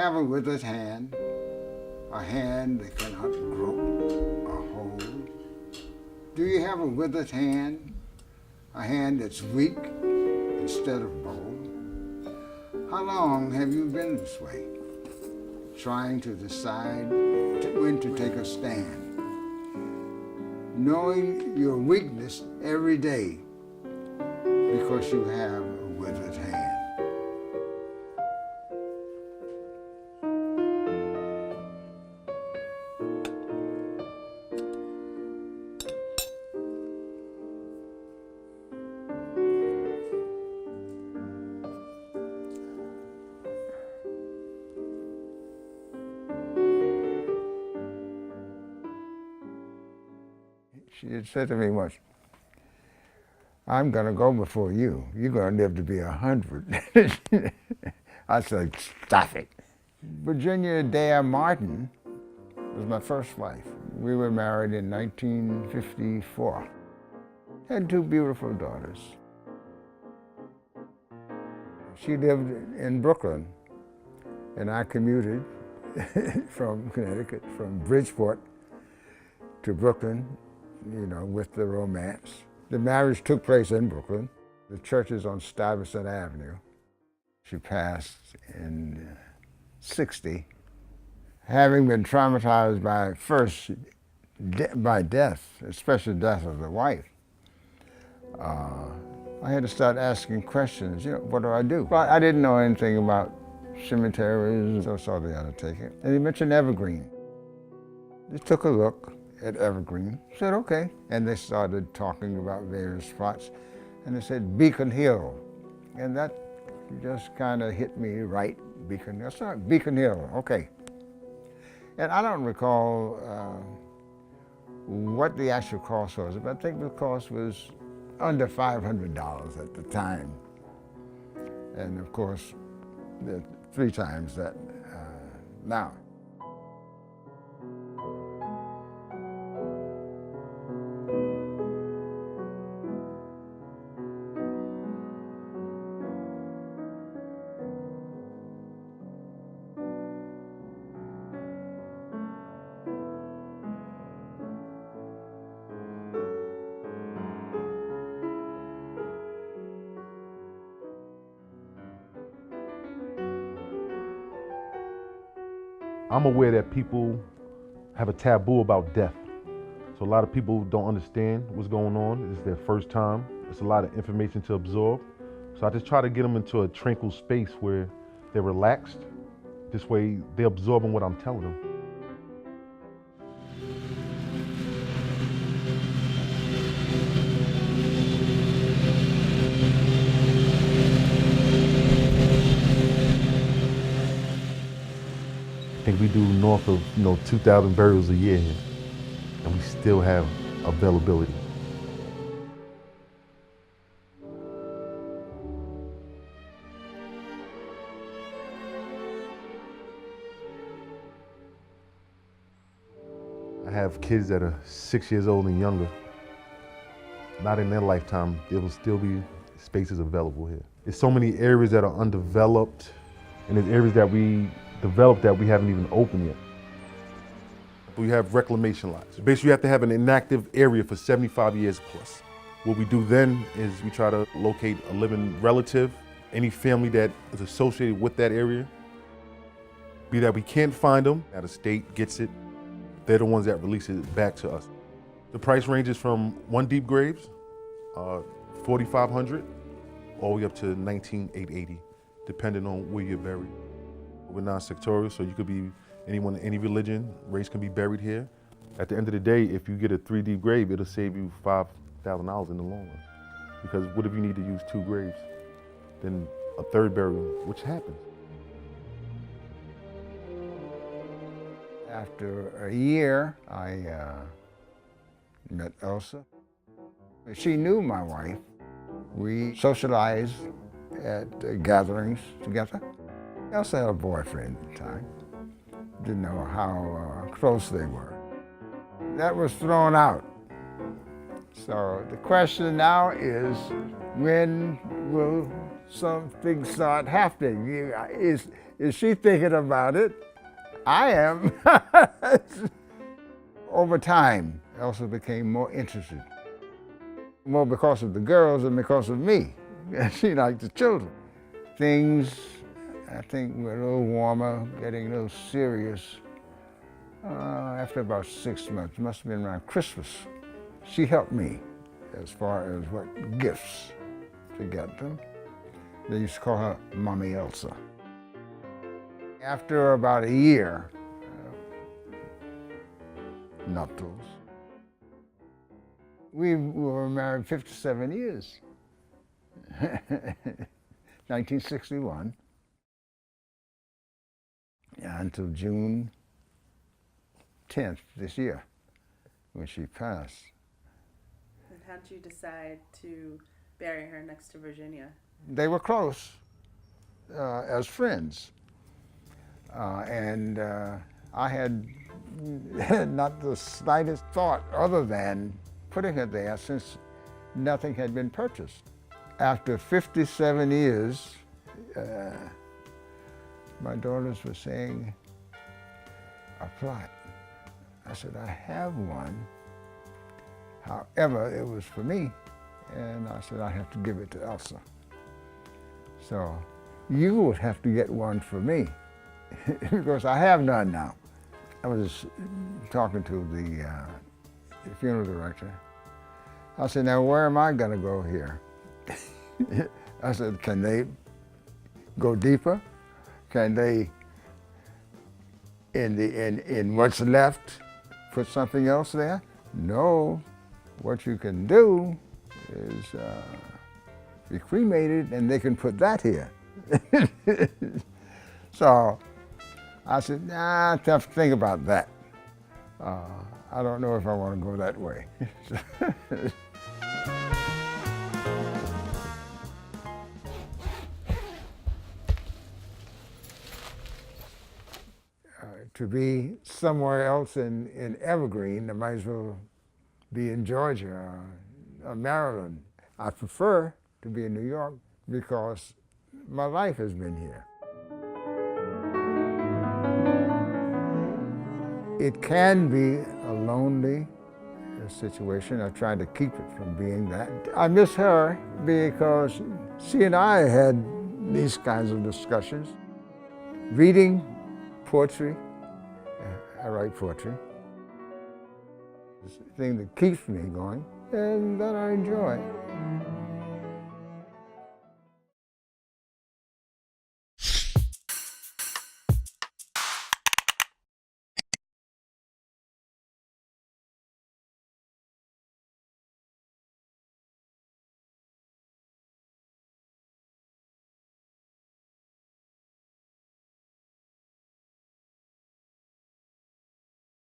have a withered hand, a hand that cannot grope or hold? Do you have a withered hand, a hand that's weak instead of bold? How long have you been this way, trying to decide when to take a stand, knowing your weakness every day because you have a withered hand? She had said to me once, "I'm going to go before you. You're going to live to be 100. I said, "Stop it." Virginia Dare Martin was my first wife. We were married in 1954. Had two beautiful daughters. She lived in Brooklyn, and I commuted from Connecticut, from Bridgeport to Brooklyn, you know, with the romance. The marriage took place in Brooklyn. The church is on Stuyvesant Avenue. She passed in '60, having been traumatized by death, especially death of the wife. I had to start asking questions. You know, what do I do? Well, I didn't know anything about cemeteries, so I saw the undertaker. And he mentioned Evergreen. They took a look at Evergreen, said, okay. And they started talking about various spots. And they said, Beacon Hill. And that just kind of hit me right, Beacon Hill. So Beacon Hill, okay. And I don't recall what the actual cost was, but I think the cost was under $500 at the time. And of course, 3 times that now. I'm aware that people have a taboo about death. So a lot of people don't understand what's going on. It's their first time. It's a lot of information to absorb. So I just try to get them into a tranquil space where they're relaxed. This way they're absorbing what I'm telling them. I think we do north of 2,000 burials a year here, and we still have availability. I have kids that are 6 years old and younger. Not in their lifetime, there will still be spaces available here. There's so many areas that are undeveloped, and there's areas that we developed that we haven't even opened yet. We have reclamation lots. Basically, you have to have an inactive area for 75 years plus. What we do then is we try to locate a living relative, any family that is associated with that area. Be that we can't find them, that a state gets it, they're the ones that release it back to us. The price ranges from 1 deep graves, $4,500, all the way up to $19,880, depending on where you're buried. We're non-sectorial, so you could be anyone, any religion, race can be buried here. At the end of the day, if you get a 3 deep grave, it'll save you $5,000 in the long run. Because what if you need to use 2 graves? Then a 3rd burial, which happens. After a year, I met Elsa. She knew my wife. We socialized at gatherings together. Elsa had a boyfriend at the time. Didn't know how close they were. That was thrown out. So the question now is, when will something start happening. Is she thinking about it? I am. Over time, Elsa became more interested. More because of the girls than because of me. She liked the children. Things, I think, were a little warmer, getting a little serious. After about 6 months, must have been around Christmas, she helped me as far as what gifts to get them. They used to call her Mommy Elsa. After about a year, nuptials, we were married 57 years. 1961, until June 10th this year, when she passed. And how did you decide to bury her next to Virginia? They were close as friends. And I had not the slightest thought other than putting her there since nothing had been purchased. After 57 years, my daughters were saying, a plot. I said, I have one. However, it was for me. And I said, I have to give it to Elsa. So you would have to get one for me because I have none now. I was talking to the funeral director. I said, now where am I going to go here? I said, can they go deeper? Can they, in what's left, put something else there? No. What you can do is be cremated and they can put that here. So I said, nah, I have to think about that. I don't know if I want to go that way. To be somewhere else in Evergreen, I might as well be in Georgia or Maryland. I prefer to be in New York because my life has been here. It can be a lonely situation. I tried to keep it from being that. I miss her because she and I had these kinds of discussions. Reading poetry. I write poetry. It's the thing that keeps me going and that I enjoy.